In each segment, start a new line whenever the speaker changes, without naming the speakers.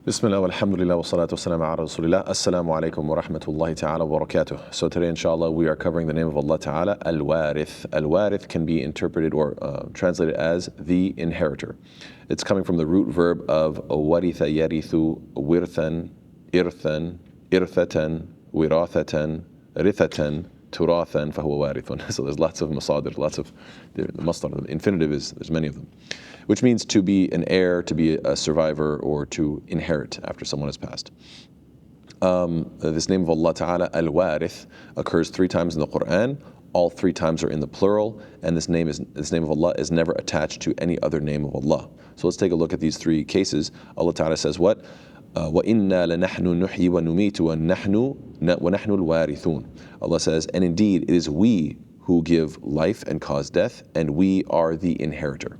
Bismillah, alhamdulillah, wa salatu wassalamu ala rasulillah. Assalamu alaikum wa rahmatullahi ta'ala wa barakatuh. So today, inshallah, we are covering the name of Allah ta'ala, Al-Warith. Al-Warith can be interpreted or translated as the inheritor. It's coming from the root verb of waritha yarithu, wirthan, irthan, irthatan, wirathatan, rithatan, turathan, fahuwa warithun. So there's lots of masadir, lots of, the masdar, the infinitive there's many of them, which means to be an heir, to be a survivor, or to inherit after someone has passed. This name of Allah Ta'ala, Al-Warith, occurs 3 times in the Quran. All 3 times are in the plural, and this name of Allah is never attached to any other name of Allah. So let's take a look at these 3 cases. Allah Ta'ala says what? وَإِنَّا لَنَحْنُ نُحْيِي وَنُمِيتُ وَنَحْنُ الْوَارِثُونَ. Allah says, and indeed it is we who give life and cause death, and we are the inheritor.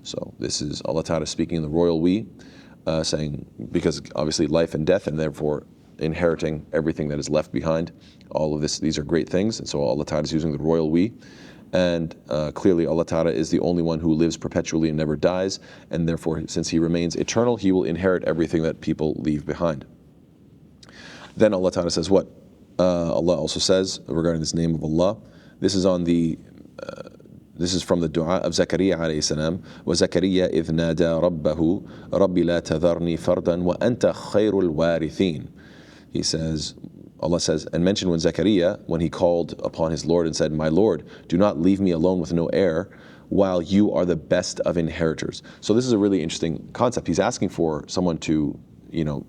So this is Allah Ta'ala speaking in the royal we, saying, because obviously life and death, and therefore inheriting everything that is left behind. All of this, these are great things, and so Allah Ta'ala is using the royal we. And clearly Allah Ta'ala is the only one who lives perpetually and never dies, and therefore since He remains eternal, He will inherit everything that people leave behind. Then Allah Ta'ala says what? Allah also says regarding this name of Allah, this is on the this is from the dua of Zakaria alayhi salam. وَزَكَرِيَّا إِذْ نَادَى رَبَّهُ رَبِّ لَا تَذَرْنِي فَرْدًا وَأَنْتَ خَيْرُ الْوَارِثِينَ. He says, Allah says, and mention when Zakaria, when he called upon his Lord and said, my Lord, do not leave me alone with no heir, while you are the best of inheritors. So this is a really interesting concept. He's asking for someone to,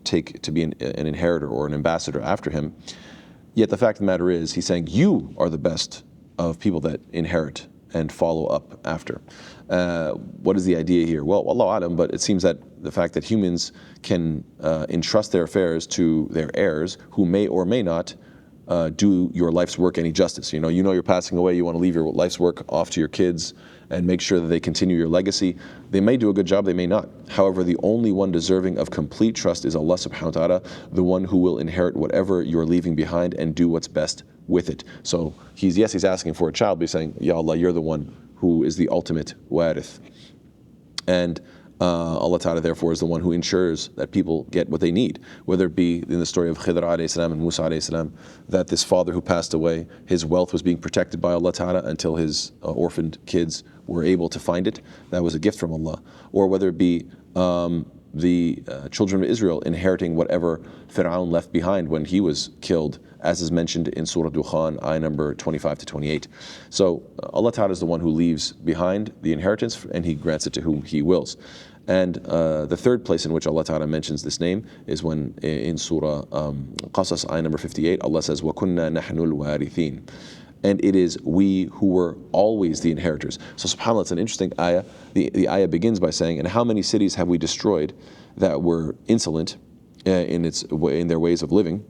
take to be an inheritor or an ambassador after him. Yet the fact of the matter is, he's saying, you are the best of people that inherit and follow up after. What is the idea here? Well, Wallahu alam, but it seems that the fact that humans can entrust their affairs to their heirs, who may or may not do your life's work any justice. You know you're passing away, you want to leave your life's work off to your kids and make sure that they continue your legacy. They may do a good job, they may not. However, the only one deserving of complete trust is Allah subhanahu wa ta'ala, the one who will inherit whatever you're leaving behind and do what's best with it. So he's asking for a child, but he's saying, Ya Allah, you're the one who is the ultimate warith. And Allah Ta'ala therefore is the one who ensures that people get what they need, whether it be in the story of Khidr alayhi salam and Musa alayhi salam, that this father who passed away, his wealth was being protected by Allah Ta'ala until his orphaned kids were able to find it. That was a gift from Allah. Or whether it be the children of Israel inheriting whatever Fir'aun left behind when he was killed, as is mentioned in Surah Dukhan, ayah number 25 to 28. So Allah Ta'ala is the one who leaves behind the inheritance, and He grants it to whom He wills. And the third place in which Allah Ta'ala mentions this name is when in Surah Qasas, ayah number 58, Allah says, وَكُنَّا نَحْنُ الْوَارِثِينَ. And it is we who were always the inheritors. So subhanAllah, it's an interesting ayah. The ayah begins by saying, and how many cities have we destroyed that were insolent in their ways of living?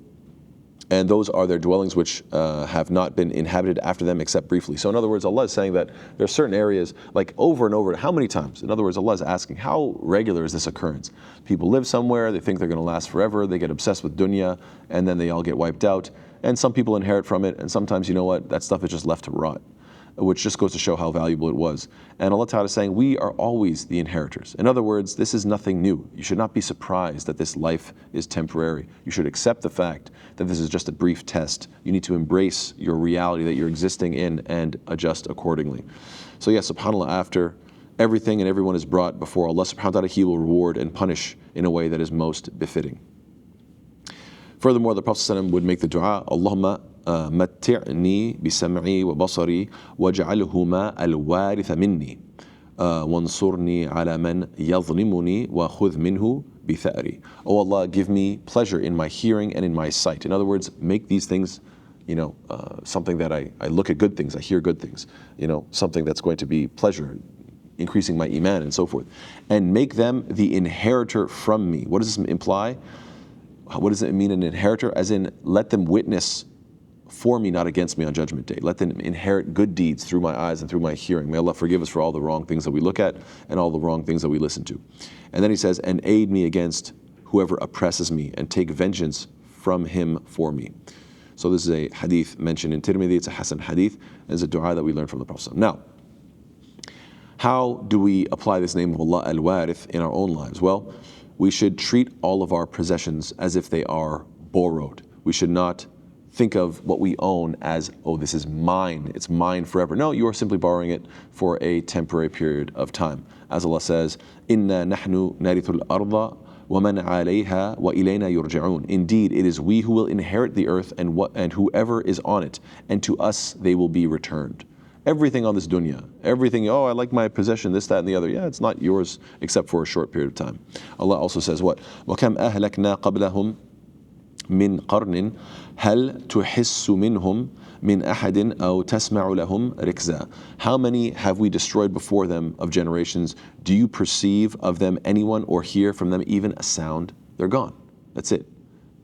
And those are their dwellings which have not been inhabited after them except briefly. So in other words, Allah is saying that there are certain areas, like over and over, how many times? In other words, Allah is asking, how regular is this occurrence? People live somewhere, they think they're going to last forever, they get obsessed with dunya, and then they all get wiped out. And some people inherit from it, and sometimes, you know what, that stuff is just left to rot, which just goes to show how valuable it was. And Allah Ta'ala is saying, we are always the inheritors. In other words, this is nothing new. You should not be surprised that this life is temporary. You should accept the fact that this is just a brief test. You need to embrace your reality that you're existing in and adjust accordingly. So yes, subhanAllah, after everything and everyone is brought before Allah subhanahu wa ta'ala, He will reward and punish in a way that is most befitting. Furthermore, the Prophet ﷺ would make the dua, Allahumma متعني بسمعي وبصري واجعلهما الوارث مني وانصرني على من يظلمني وخذ منه بثأري. Oh Allah, give me pleasure in my hearing and in my sight. In other words, make these things, something that I look at good things, I hear good things, something that's going to be pleasure, increasing my iman and so forth. And make them the inheritor from me. What does this imply? What does it mean, an inheritor? As in, let them witness for me, not against me on Judgment Day. Let them inherit good deeds through my eyes and through my hearing. May Allah forgive us for all the wrong things that we look at and all the wrong things that we listen to. And then he says, and aid me against whoever oppresses me, and take vengeance from him for me. So this is a hadith mentioned in Tirmidhi. It's a Hasan hadith, and it's a dua that we learn from the Prophet. Now, how do we apply this name of Allah, Al-Warith, in our own lives? Well, we should treat all of our possessions as if they are borrowed. We should not think of what we own as, oh, this is mine, it's mine forever. No, you are simply borrowing it for a temporary period of time. As Allah says, إِنَّا نَحْنُ نَرِثُ الْأَرْضَ وَمَنْ عَلَيْهَا وَإِلَيْنَا يُرْجَعُونَ. Indeed, it is we who will inherit the earth and whoever is on it, and to us they will be returned. Everything on this dunya, everything, oh, I like my possession, this, that, and the other. Yeah, it's not yours except for a short period of time. Allah also says what? وَكَمْ أَهْلَكْنَا قَبْلَهُمْ مِنْ قَرْنٍ هَلْ تُحِسُّ مِنْهُمْ مِنْ أَحَدٍ أَوْ تَسْمَعُ لَهُمْ رِكْزًا. How many have we destroyed before them of generations? Do you perceive of them anyone or hear from them even a sound? They're gone. That's it.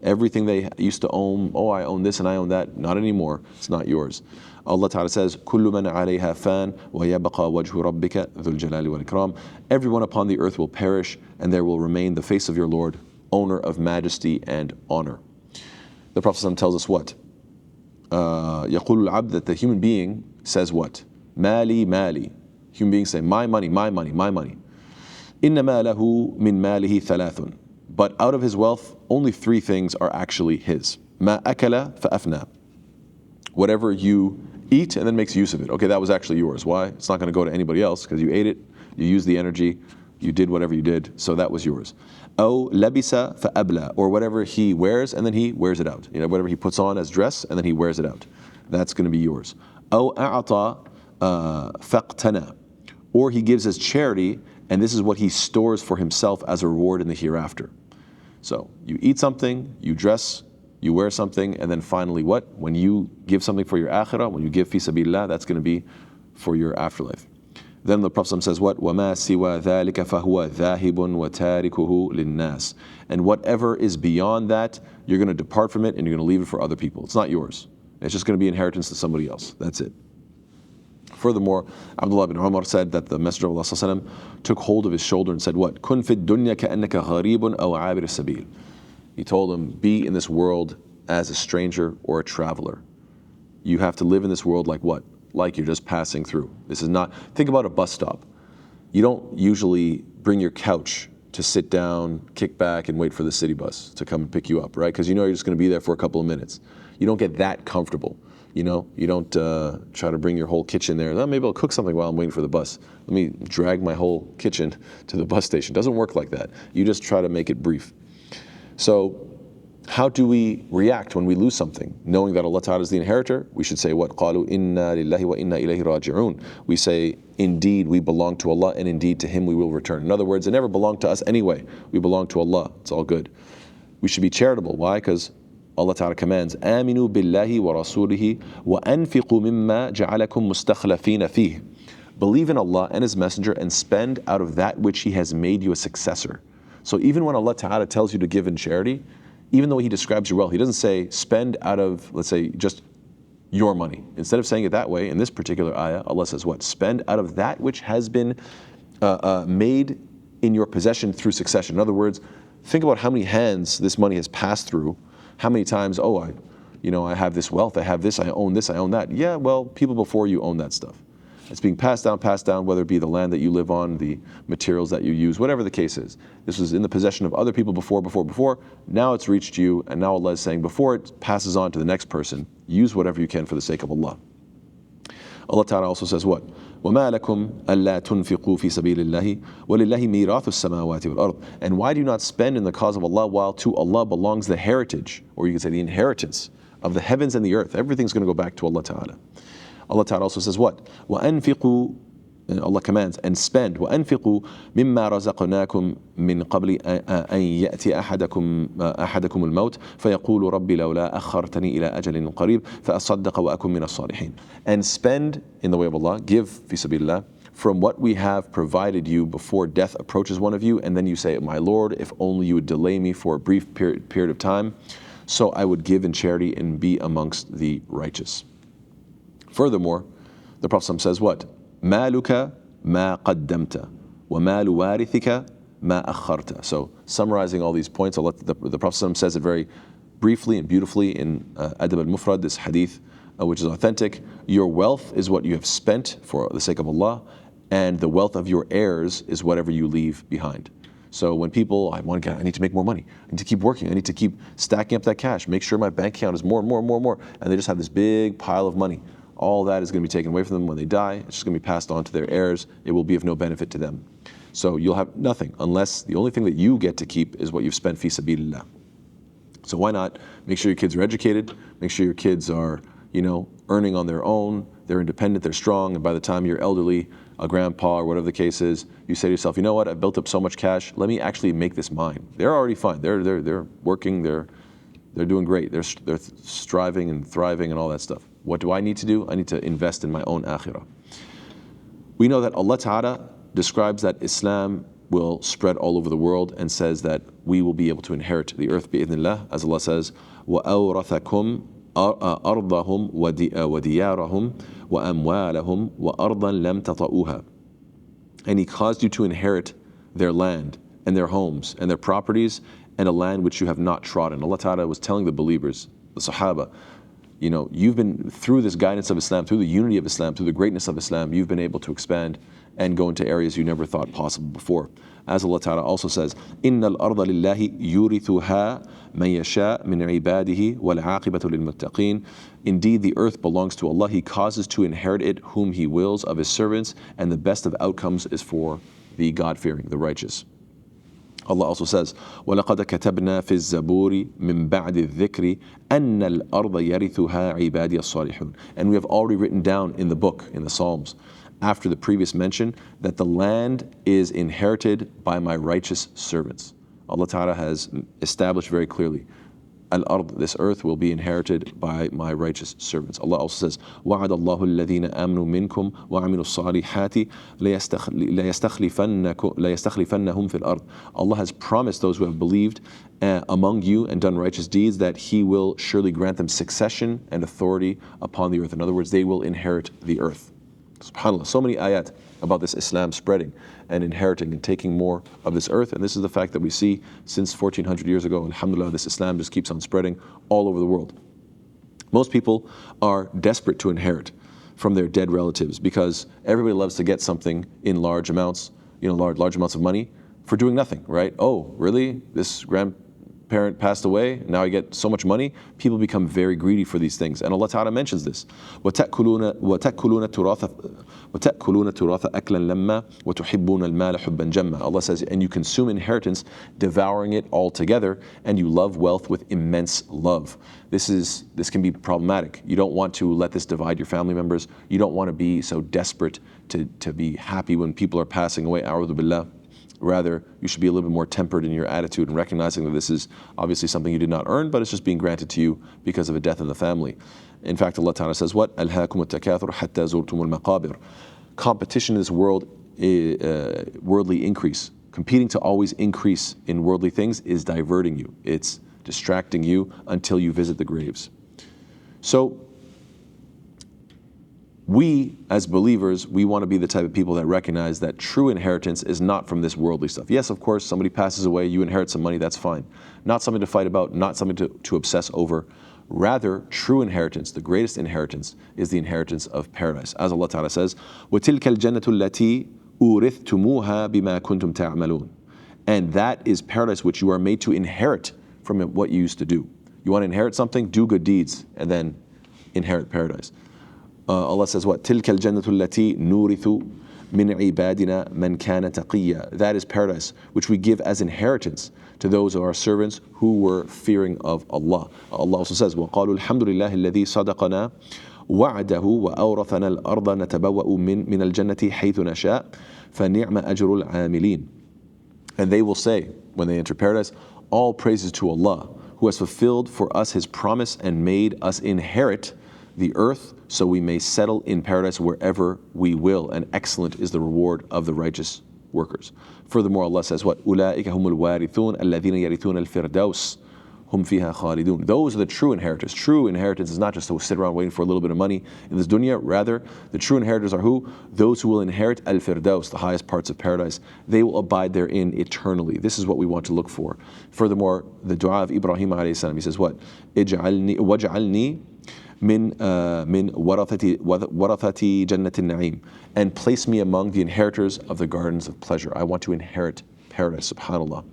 Everything they used to own, oh, I own this and I own that, not anymore. It's not yours. Allah Ta'ala says, كُلُّ مَنْ عَلَيْهَا فَانٍ وَيَبْقَى وَجْهُ رَبِّكَ ذُو الْجَلَالِ وَالْإِكْرَامِ. Everyone upon the earth will perish, and there will remain the face of your Lord, owner of majesty and honor. The Prophet ﷺ tells us what? يَقُولُ الْعَبْدُ, that the human being says what? مَالِي مَالِي. Human beings say, my money, my money, my money. إِنَّمَا لَهُ مِنْ مَالِهِ ثَلَاثٌ. But out of his wealth, only three things are actually his. مَا أَكَلَ فَأَفْنَى. Whatever you eat and then makes use of it. Okay, that was actually yours. Why? It's not going to go to anybody else because you ate it, you used the energy, you did whatever you did, so that was yours. أو لبس فأبلى, or whatever he wears and then he wears it out. You know, whatever he puts on as dress and then he wears it out. That's going to be yours. أو أعطى فاقتنى, or he gives as charity and this is what he stores for himself as a reward in the hereafter. So you eat something, you dress, you wear something, and then finally what? When you give something for your akhirah, when you give fi sabilillah, that's going to be for your afterlife. Then the Prophet says what? وَمَا سِوَى ذَلِكَ فَهُوَ ذَاهِبٌ وَتَارِكُهُ لِلنَّاسِ. And whatever is beyond that, you're going to depart from it and you're going to leave it for other people. It's not yours. It's just going to be inheritance to somebody else. That's it. Furthermore, Abdullah bin Umar said that the Messenger of Allah ﷺ took hold of his shoulder and said what? كُن فِي الدُّنْيَا كَأَنَّكَ غَرِيبٌ أَوْ عَابِرِ السَّبِيلِ. He told him, be in this world as a stranger or a traveler. You have to live in this world like what? Like you're just passing through. This is not, think about a bus stop. You don't usually bring your couch to sit down, kick back, and wait for the city bus to come and pick you up, right? Because you know you're just going to be there for a couple of minutes. You don't get that comfortable. You know, you don't try to bring your whole kitchen there. Oh, maybe I'll cook something while I'm waiting for the bus. Let me drag my whole kitchen to the bus station. It doesn't work like that. You just try to make it brief. So how do we react when we lose something? Knowing that Allah Ta'ala is the inheritor, we should say what? قَالُوا إِنَّا لِلَّهِ وَإِنَّا إِلَيْهِ رَاجِعُونَ. We say, indeed we belong to Allah and indeed to Him we will return. In other words, it never belonged to us anyway. We belong to Allah. It's all good. We should be charitable. Why? Because Allah Ta'ala commands, آمِنُوا بِاللَّهِ وَرَسُولِهِ وَأَنفِقُوا مِمَّا جَعَلَكُمْ مُسْتَخْلَفِينَ فِيهِ. Believe in Allah and His Messenger and spend out of that which He has made you a successor. So even when Allah Ta'ala tells you to give in charity, even though He describes you well, He doesn't say spend out of, let's say, just your money. Instead of saying it that way, in this particular ayah, Allah says what? Spend out of that which has been made in your possession through succession. In other words, think about how many hands this money has passed through. How many times, oh, I have this wealth, I have this, I own that. Yeah, well, people before you own that stuff. It's being passed down, whether it be the land that you live on, the materials that you use, whatever the case is. This was in the possession of other people before. Now it's reached you, and now Allah is saying, before it passes on to the next person, use whatever you can for the sake of Allah. Allah Ta'ala also says what? وَمَا لَكُمْ أَلَّا تُنْفِقُوا فِي سَبِيلِ اللَّهِ وَلِلَّهِ مِيرَاثُ السَّمَاوَاتِ وَالْأَرْضِ. And why do you not spend in the cause of Allah while to Allah belongs the heritage, or you can say the inheritance of the heavens and the earth? Everything's going to go back to Allah Ta'ala. Allah Ta'ala also says what? وَأَنْفِقُوا, and Allah commands, and spend. وَأَنْفِقُوا مِمَّا رَزَقْنَاكُمْ مِنْ قَبْلِ أَنْ يَأْتِيَ أَحَدَكُمُ الْمَوْتِ فَيَقُولُ رَبِّ لَوْلَا أَخَّرْتَنِي إِلَى أَجَلٍ قَرِيبٍ فَأَصَدَّقَ وَأَكُنْ مِنَ الصَّالِحِينَ. And spend in the way of Allah, give fi sabilillah, from what we have provided you before death approaches one of you, and then you say, my Lord, if only you would delay me for a brief period of time, so I would give in charity and be amongst the righteous. Furthermore, the Prophet says what? مَالُكَ مَا قَدَّمْتَ وَمَالُ وَارِثِكَ مَا أَخَّرْتَ. So summarizing all these points, the Prophet says it very briefly and beautifully in Adab al-Mufrad, this hadith, which is authentic. Your wealth is what you have spent for the sake of Allah, and the wealth of your heirs is whatever you leave behind. So when people, I need to make more money, I need to keep working, I need to keep stacking up that cash, make sure my bank account is more and more and more and more, and they just have this big pile of money. All that is going to be taken away from them when they die. It's just going to be passed on to their heirs. It will be of no benefit to them. So you'll have nothing unless the only thing that you get to keep is what you've spent fi sabilillah. So why not make sure your kids are educated, make sure your kids are, earning on their own, they're independent, they're strong, and by the time you're elderly, a grandpa or whatever the case is, you say to yourself, you know what, I've built up so much cash, let me actually make this mine. They're already fine. They're working, they're doing great. They're striving and thriving and all that stuff. What do I need to do? I need to invest in my own akhirah. We know that Allah Ta'ala describes that Islam will spread all over the world and says that we will be able to inherit the earth bi'idhnillah, as Allah says, وَأَوْرَثَكُمْ أَرْضَهُمْ وَدِيَارَهُمْ وَأَمْوَالَهُمْ وَأَرْضًا لَمْ تَطَئُوهَا. And He caused you to inherit their land and their homes and their properties and a land which you have not trodden. Allah Ta'ala was telling the believers, the Sahaba, you've been, through this guidance of Islam, through the unity of Islam, through the greatness of Islam, you've been able to expand and go into areas you never thought possible before. As Allah Ta'ala also says, إِنَّ الْأَرْضَ لِلَّهِ يُورِثُهَا مَن يَشَاءُ مِنْ عِبَادِهِ وَالْعَاقِبَةُ لِلْمُتَّقِينَ. Indeed, the earth belongs to Allah. He causes to inherit it whom He wills of His servants, and the best of outcomes is for the God-fearing, the righteous. Allah also says, وَلَقَدْ كَتَبْنَا فِي الزَّبُورِ مِن بَعْدِ الذِّكْرِ أَنَّ الْأَرْضَ يَرِثُهَا عِبَادِيَ الصَّالِحُونَ. And we have already written down in the book, in the Psalms, after the previous mention, that the land is inherited by my righteous servants. Allah Ta'ala has established very clearly, Al-Ard, this earth will be inherited by my righteous servants. Allah also says, وَعَدَ اللَّهُ الَّذِينَ آمَنُوا مِنْكُمْ وَعَمِلُوا الصَّالِحَاتِ لَيَسْتَخْلِفَنَّهُمْ فِي الْأَرْضِ. Allah has promised those who have believed among you and done righteous deeds that He will surely grant them succession and authority upon the earth. In other words, they will inherit the earth. SubhanAllah, so many ayat about this Islam spreading and inheriting and taking more of this earth. And this is the fact that we see since 1400 years ago. Alhamdulillah, this Islam just keeps on spreading all over the world. Most people are desperate to inherit from their dead relatives because everybody loves to get something in large amounts, large amounts of money for doing nothing, right? Oh, really? This grandparent passed away, now I get so much money. People become very greedy for these things. And Allah Ta'ala mentions this. وَتَأْكُلُونَ التُّرَاثَ أَكْلًا لَمَّا وَتُحِبُّونَ الْمَالَ حُبًّا جَمًّا. Allah says, and you consume inheritance, devouring it all together, and you love wealth with immense love. This can be problematic. You don't want to let this divide your family members. You don't want to be so desperate to be happy when people are passing away. A'udhu billah. Rather, you should be a little bit more tempered in your attitude and recognizing that this is obviously something you did not earn, but it's just being granted to you because of a death in the family. In fact, Allah Ta'ala says, what? أَلْهَاكُمُ التَّكَاثُرُ حَتَّى زُرْتُمُ الْمَقَابِرُ. Competition in this world, worldly increase, competing to always increase in worldly things is diverting you. It's distracting you until you visit the graves. So, we, as believers, we want to be the type of people that recognize that true inheritance is not from this worldly stuff. Yes, of course, somebody passes away, you inherit some money, that's fine. Not something to fight about, not something to obsess over. Rather, true inheritance, the greatest inheritance, is the inheritance of paradise. As Allah Ta'ala says, وَتِلْكَ الْجَنَّةُ الَّتِي أُورِثْتُمُوهَا بِمَا كُنْتُمْ تَعْمَلُونَ. And that is paradise which you are made to inherit from what you used to do. You want to inherit something? Do good deeds, and then inherit paradise. Allah says what? تِلْكَ الْجَنَّةُ الَّتِي نُورِثُ مِنْ عِبَادِنَا مَنْ كَانَ تَقِيًّا. That is paradise, which we give as inheritance to those of our servants who were fearing of Allah. Allah also says, وَقَالُوا الْحَمْدُ لِلَّهِ الَّذِي صَدَقَنَا وَعْدَهُ وَأَوْرَثَنَا الْأَرْضَ نَتَبَوَّأُ مِنَ الْجَنَّةِ حَيْثُ نَشَاءُ فَنِعْمَ أَجْرُ الْعَامِلِينَ. And they will say, when they enter paradise, all praises to Allah, who has fulfilled for us His promise and made us inherit the earth, so we may settle in paradise wherever we will, and excellent is the reward of the righteous workers. Furthermore, Allah says what? أُولَٰئِكَ هُمُ الْوَارِثُونَ الَّذِينَ يَرِثُونَ الْفِرْدَوْسَ هُمْ فِيهَا خَالِدُونَ. Those are the true inheritors. True inheritance is not just to sit around waiting for a little bit of money in this dunya. Rather, the true inheritors are who? Those who will inherit al-firdaus, the highest parts of paradise. They will abide therein eternally. This is what we want to look for. Furthermore, the dua of Ibrahim alayhi salam, he says what? اجعلني وَجْعَلْنِي min warathati jannat an-na'im, and place me among the inheritors of the gardens of pleasure. I want to inherit paradise, subhanAllah.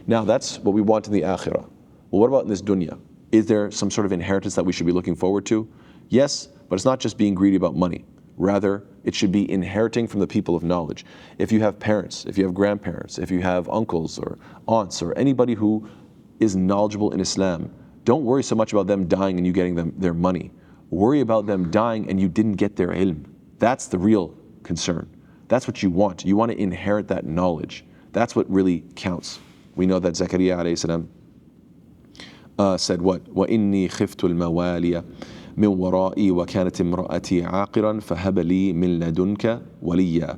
Now that's what we want in the akhirah. Well, what about in this dunya? Is there some sort of inheritance that we should be looking forward to? Yes, but it's not just being greedy about money. Rather, it should be inheriting from the people of knowledge. If you have parents, if you have grandparents, if you have uncles or aunts or anybody who is knowledgeable in Islam, don't worry so much about them dying and you getting them their money. Worry about them dying and you didn't get their ilm. That's the real concern. That's what you want. You want to inherit that knowledge. That's what really counts. We know that Zakaria alayhi salam said what? وَإِنِّي خِفْتُ الْمَوَالِيَ مِنْ وَرَائِي وَكَانَتِ امْرَأَتِي عَاقِرًا فَهَبَ لِي مِنْ لَدُنْكَ وَلِيًّا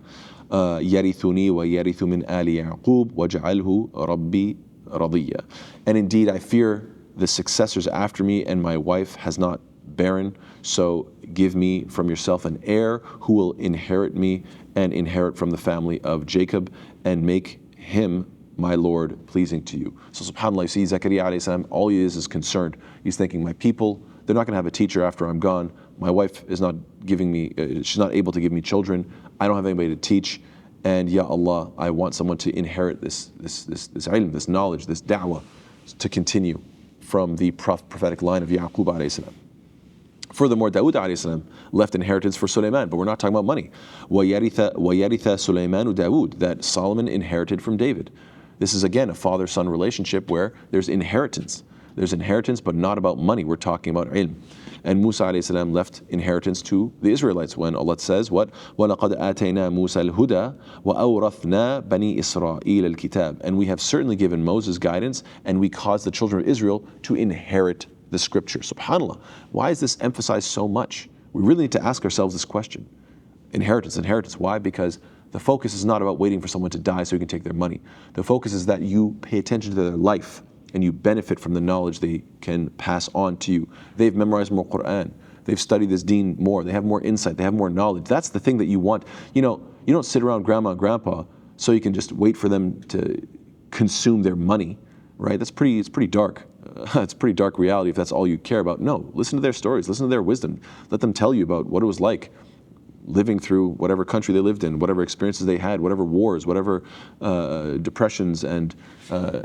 يَرِثُنِي وَيَرِثُ مِنْ آلِ يَعْقُوبَ وَاجْعَلْهُ رَبِّي رَضِيًّا. And indeed, I fear the successors after me, and my wife has not barren, so give me from yourself an heir who will inherit me and inherit from the family of Jacob, and make him my Lord pleasing to you. So subhanAllah, you see Zakaria alayhi salam, all he is concerned. He's thinking, my people, they're not going to have a teacher after I'm gone. My wife is not giving me, she's not able to give me children. I don't have anybody to teach. And ya Allah, I want someone to inherit this ilm, this knowledge, this da'wah, to continue from the prophetic line of Yaqub alayhi salam. Furthermore, Dawood alayhi salam left inheritance for Sulaiman, but we're not talking about money. وَيَرِثَ سُلَيْمَانُ Dawood, that Solomon inherited from David. This is again a father-son relationship where there's inheritance. There's inheritance, but not about money. We're talking about ilm. And Musa alayhi salam left inheritance to the Israelites when Allah says, what? وَلَقَدْ آتَيْنَا مُوسَى الْهُدَى وَأَوْرَثْنَا بَنِي إِسْرَائِيلَ الْكِتَابَ. And we have certainly given Moses guidance, and we caused the children of Israel to inherit the scripture. SubhanAllah. Why is this emphasized so much? We really need to ask ourselves this question. Inheritance. Why? Because the focus is not about waiting for someone to die so you can take their money. The focus is that you pay attention to their life and you benefit from the knowledge they can pass on to you. They've memorized more Quran. They've studied this deen more. They have more insight. They have more knowledge. That's the thing that you want. You know, you don't sit around grandma and grandpa so you can just wait for them to consume their money, right? It's pretty dark. It's a pretty dark reality if that's all you care about. No, listen to their stories. Listen to their wisdom. Let them tell you about what it was like living through whatever country they lived in, whatever experiences they had, whatever wars, whatever depressions and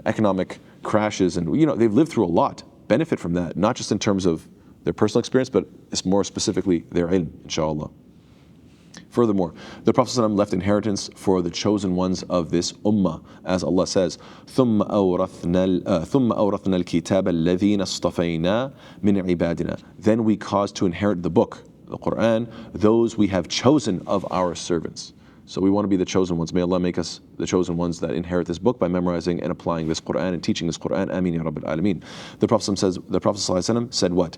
economic crashes, and they've lived through a lot. Benefit from that, not just in terms of their personal experience, but it's more specifically their ilm, inshallah. Furthermore, the Prophet ﷺ left inheritance for the chosen ones of this ummah, as Allah says, ثُمَّ أَوْرَثْنَا الْكِتَابَ الَّذِينَ اصْطَفَيْنَا مِنْ عِبَادِنَا. Then we caused to inherit the book, the Quran, those we have chosen of our servants. So we want to be the chosen ones. May Allah make us the chosen ones that inherit this book by memorizing and applying this Quran and teaching this Quran. Ameen ya Rabbil Alameen. The Prophet ﷺ said what?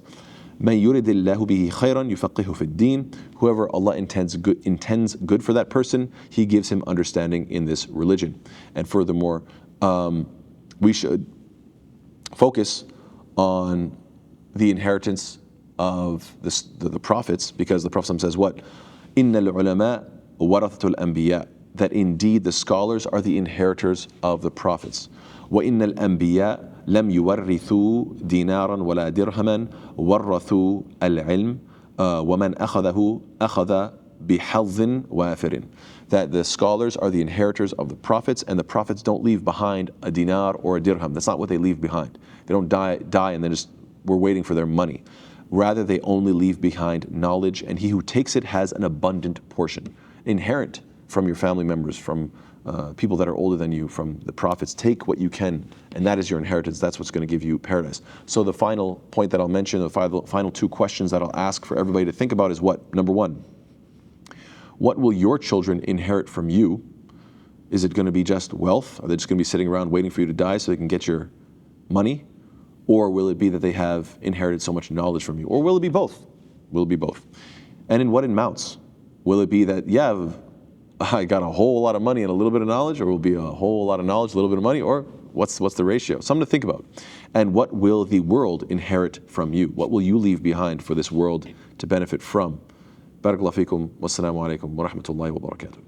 مَنْ يُرِدِ اللَّهُ بِهِ خَيْرًا يُفَقِّهُ فِي الدِّينِ. Whoever Allah intends good for that person, He gives him understanding in this religion. And furthermore, we should focus on the inheritance of the prophets, because the Prophet says what? إِنَّ الْعُلَمَاءَ وَرَثَةُ الْأَنْبِيَاءِ. That indeed the scholars are the inheritors of the prophets. وَإِنَّ الْأَنْبِيَاءَ لم يورثوا دينارا ولا درهما ورثوا العلم ومن أخذه أخذ بحظ وافر. That the scholars are the inheritors of the prophets, and the prophets don't leave behind a dinar or a dirham. That's not what they leave behind. They don't die and then we're waiting for their money. Rather, they only leave behind knowledge, and he who takes it has an abundant portion. Inherent from your family members, from people that are older than you, from the prophets. Take what you can, and that is your inheritance. That's what's going to give you paradise. So the final point that I'll mention, the final two questions that I'll ask for everybody to think about is what? Number one, what will your children inherit from you? Is it going to be just wealth? Are they just going to be sitting around waiting for you to die so they can get your money? Or will it be that they have inherited so much knowledge from you? Or will it be both? Will it be both? And in what amounts? Will it be that, I got a whole lot of money and a little bit of knowledge, or will it be a whole lot of knowledge, a little bit of money, or what's the ratio? Something to think about. And what will the world inherit from you? What will you leave behind for this world to benefit from? Barakallahu feekum. Wassalamu alaikum wa rahmatullahi wa barakatuh.